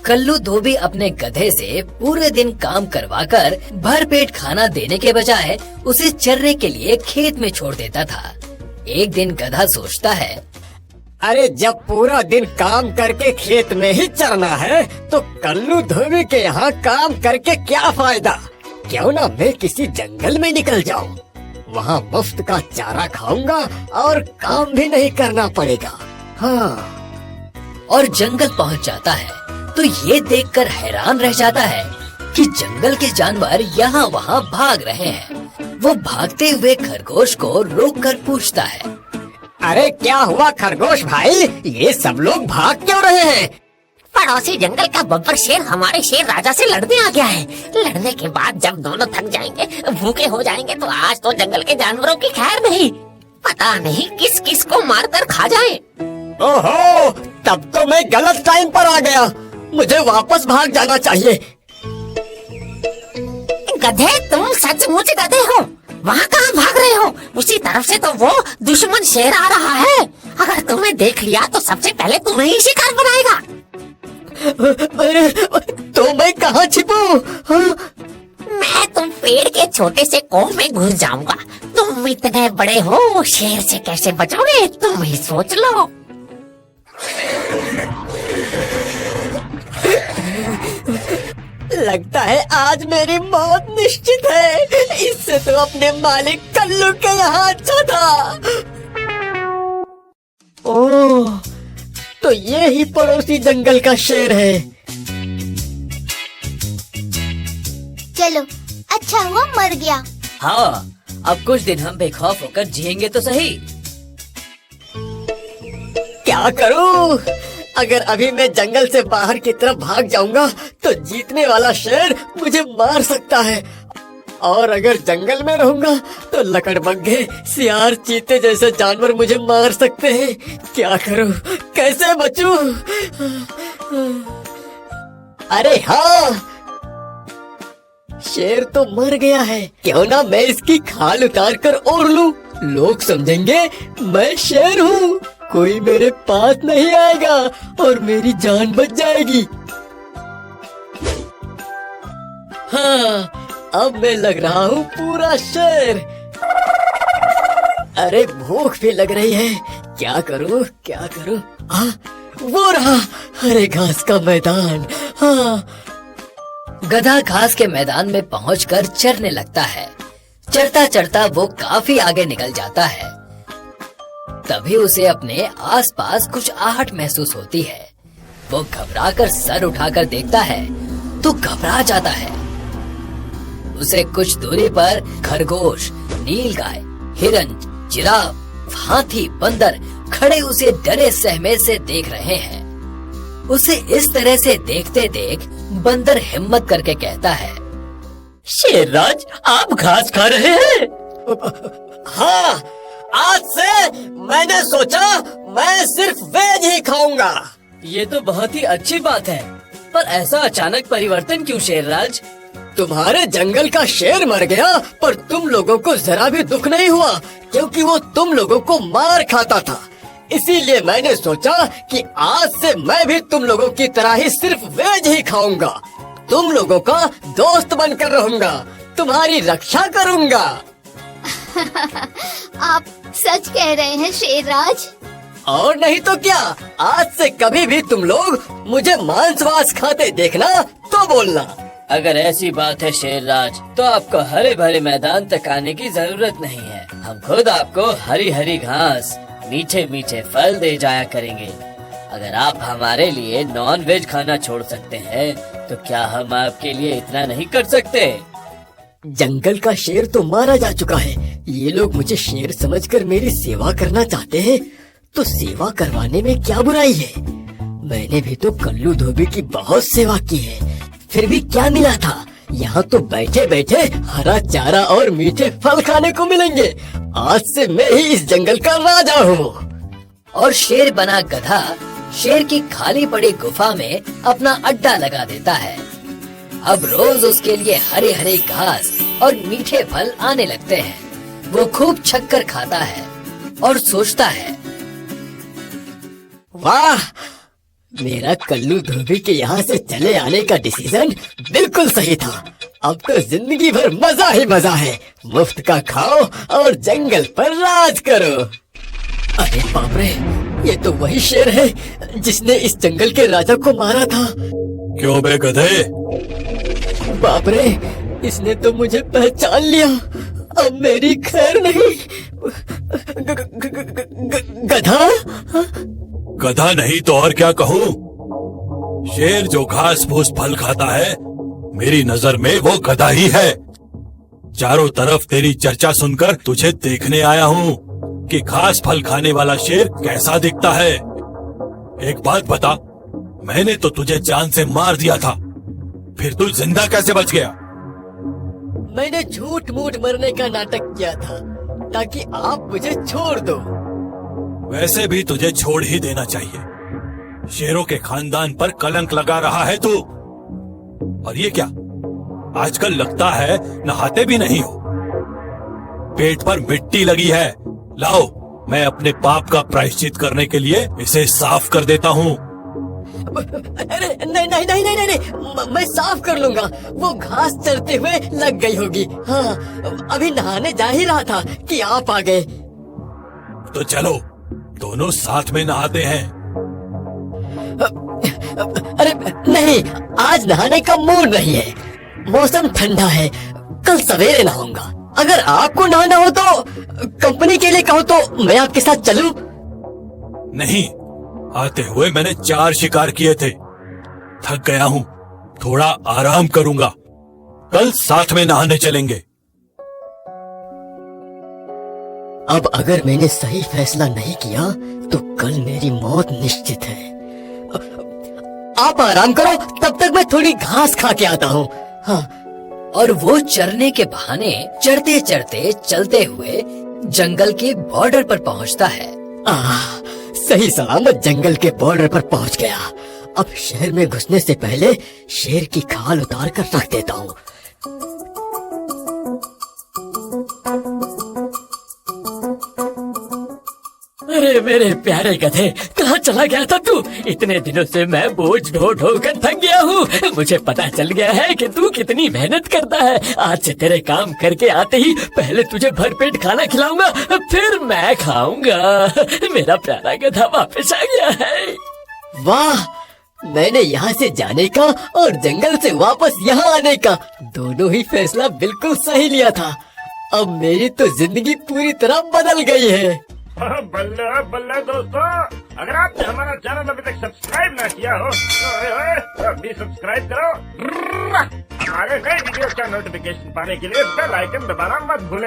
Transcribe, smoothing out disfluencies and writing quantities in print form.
कल्लू धोबी अपने गधे से पूरे दिन काम करवाकर भरपेट खाना देने के बजाय उसे चरने के लिए खेत में छोड़ देता था। एक दिन गधा सोचता है, अरे जब पूरा दिन काम करके खेत में ही चरना है तो कल्लू धोबी के यहाँ काम करके क्या फायदा। क्यों ना मैं किसी जंगल में निकल जाऊँ, वहाँ मुफ्त का चारा खाऊंगा और काम भी नहीं करना पड़ेगा। हाँ। और जंगल पहुँच जाता है तो ये देखकर हैरान रह जाता है कि जंगल के जानवर यहाँ वहाँ भाग रहे हैं। वो भागते हुए खरगोश को रोककर पूछता है, अरे क्या हुआ खरगोश भाई, ये सब लोग भाग क्यों रहे हैं? पड़ोसी जंगल का बब्बर शेर हमारे शेर राजा से लड़ने आ गया है। लड़ने के बाद जब दोनों थक जाएंगे, भूखे हो जाएंगे तो आज तो जंगल के जानवरों की खैर नहीं। पता नहीं किस किस को मारकर खा जाए। ओहो, तब तो मैं गलत टाइम पर आ गया। मुझे वापस भाग जाना चाहिए। गधे, तुम सचमुच गधे हो। वहाँ कहाँ भाग रहे हो? उसी तरफ से तो वो दुश्मन शेर आ रहा है। अगर तुम्हें देख लिया तो सबसे पहले तुम्हें ही शिकार बनाएगा। अरे तो मैं कहाँ छिपूं? मैं तुम पेड़ के छोटे से कोह में घुस जाऊंगा। तुम इतने बड़े हो, शेर से कैसे बचोगे तुम ही सोच लो। लगता है आज मेरी मौत निश्चित है। इससे तो अपने मालिक कल्लू के यहाँ अच्छा था। ओह, तो ये ही पड़ोसी जंगल का शेर है। चलो, अच्छा हुआ मर गया। हाँ, अब कुछ दिन हम बेखौफ होकर जिएंगे तो सही। क्या करूं? अगर अभी मैं जंगल से बाहर की तरफ भाग जाऊंगा तो जीतने वाला शेर मुझे मार सकता है, और अगर जंगल में रहूंगा तो लकड़बग्घे, सियार, चीते जैसे जानवर मुझे मार सकते हैं। क्या करूं? कैसे बचूं? अरे हाँ, शेर तो मर गया है। क्यों ना मैं इसकी खाल उतार कर ओढ़ लूं। लोग समझेंगे मैं शेर हूँ, कोई मेरे पास नहीं आएगा और मेरी जान बच जाएगी। हाँ, अब मैं लग रहा हूँ पूरा शेर। अरे भूख भी लग रही है, क्या करूँ क्या करूँ? हाँ, वो रहा हरे घास का मैदान। हाँ। गधा घास के मैदान में पहुंचकर चरने लगता है। चरता चरता वो काफी आगे निकल जाता है। तभी उसे अपने आसपास कुछ आहट महसूस होती है। वो घबराकर सर उठाकर देखता है तो घबरा जाता है। उसे कुछ दूरी पर खरगोश, नीलगाय, हिरन, जिराफ, हाथी, बंदर खड़े उसे डरे सहमे से देख रहे हैं। उसे इस तरह से देखते देख बंदर हिम्मत करके कहता है, शेरराज, आप घास खा रहे हैं? हाँ, आज से मैंने सोचा मैं सिर्फ वेज ही खाऊंगा। ये तो बहुत ही अच्छी बात है, पर ऐसा अचानक परिवर्तन क्यों शेरराज? तुम्हारे जंगल का शेर मर गया पर तुम लोगों को जरा भी दुख नहीं हुआ, क्योंकि वो तुम लोगों को मार खाता था। इसीलिए मैंने सोचा कि आज से मैं भी तुम लोगों की तरह ही सिर्फ वेज ही खाऊंगा। तुम लोगों का दोस्त बनकर रहूंगा, तुम्हारी रक्षा करूंगा। आप सच कह रहे हैं शेरराज? और नहीं तो क्या, आज से कभी भी तुम लोग मुझे मांस वास खाते देखना तो बोलना। अगर ऐसी बात है शेरराज, तो आपको हरे भरे मैदान तक आने की जरूरत नहीं है। हम खुद आपको हरी हरी घास, मीठे मीठे फल दे जाया करेंगे। अगर आप हमारे लिए नॉन वेज खाना छोड़ सकते हैं तो क्या हम आपके लिए इतना नहीं कर सकते? जंगल का शेर तो मारा जा चुका है। ये लोग मुझे शेर समझकर मेरी सेवा करना चाहते हैं, तो सेवा करवाने में क्या बुराई है? मैंने भी तो कल्लू धोबी की बहुत सेवा की है, फिर भी क्या मिला था? यहाँ तो बैठे बैठे हरा चारा और मीठे फल खाने को मिलेंगे। आज से मैं ही इस जंगल का राजा हूँ। और शेर बना गधा शेर की खाली पड़ी गुफा में अपना अड्डा लगा देता है। अब रोज उसके लिए हरे हरे घास और मीठे फल आने लगते हैं। वो खूब छक्कर खाता है और सोचता है, वाह, मेरा कल्लू धोबी के यहाँ से चले आने का डिसीजन बिल्कुल सही था। अब तो जिंदगी भर मजा ही मजा है। मुफ्त का खाओ और जंगल पर राज करो। अरे बाप रे, ये तो वही शेर है जिसने इस जंगल के राजा को मारा था। क्यों बे गधे? बाप रे, इसने तो मुझे पहचान लिया। अब मेरी खैर नहीं। गधा? गधा नहीं तो और क्या कहूँ? शेर जो घास फूस फल खाता है, मेरी नजर में वो गधा ही है। चारों तरफ तेरी चर्चा सुनकर तुझे देखने आया हूँ कि घास फल खाने वाला शेर कैसा दिखता है। एक बात बता, मैंने तो तुझे जान से मार दिया था, फिर तू जिंदा कैसे बच गया? मैंने झूठ मूठ मरने का नाटक किया था ताकि आप मुझे छोड़ दो। वैसे भी तुझे छोड़ ही देना चाहिए। शेरों के खानदान पर कलंक लगा रहा है तू। और ये क्या, आजकल लगता है नहाते भी नहीं हो। पेट पर मिट्टी लगी है। लाओ, मैं अपने पाप का प्रायश्चित करने के लिए इसे साफ कर देता हूँ। अरे नहीं नहीं नहीं नहीं नहीं, मैं साफ कर लूंगा। वो घास चरते हुए लग गई होगी। हाँ, अभी नहाने जा ही रहा था कि आप आ गए। तो चलो, दोनों साथ में नहाते हैं। अरे नहीं, आज नहाने का मूड नहीं है। मौसम ठंडा है, कल सवेरे नहाऊंगा। अगर आपको नहाना हो तो कंपनी के लिए कहो तो मैं आपके साथ चलूं? नहीं, आते हुए मैंने 4 शिकार किए थे। थक गया हूँ, थोड़ा आराम करूंगा। कल साथ में नहाने चलेंगे। अब अगर मैंने सही फैसला नहीं किया तो कल मेरी मौत निश्चित है। आप आराम करो, तब तक मैं थोड़ी घास खा के आता हूँ। हाँ। और वो चरने के बहाने चढ़ते चढ़ते चलते हुए जंगल के बॉर्डर पर पहुंचता है। सही सलामत जंगल के बॉर्डर पर पहुंच गया। अब शहर में घुसने से पहले शेर की खाल उतार कर रख देता हूँ। अरे मेरे प्यारे गधे, कहाँ चला गया था तू? इतने दिनों से मैं बोझ ढो ढो कर थक गया हूँ। मुझे पता चल गया है कि तू कितनी मेहनत करता है। आज से तेरे काम करके आते ही पहले तुझे भरपेट खाना खिलाऊंगा, फिर मैं खाऊंगा। मेरा प्यारा गधा वापस आ गया है। वाह, मैंने यहाँ से जाने का और जंगल से वापस यहाँ आने का दोनों ही फैसला बिल्कुल सही लिया था। अब मेरी तो जिंदगी पूरी तरह बदल गई है। बल्ले बल्ले दोस्तों, अगर आपने हमारा चैनल अभी तक सब्सक्राइब ना किया हो तो अभी सब्सक्राइब करो। हमारे नए वीडियो का नोटिफिकेशन पाने के लिए बेल आइकन दबाना मत भूलें।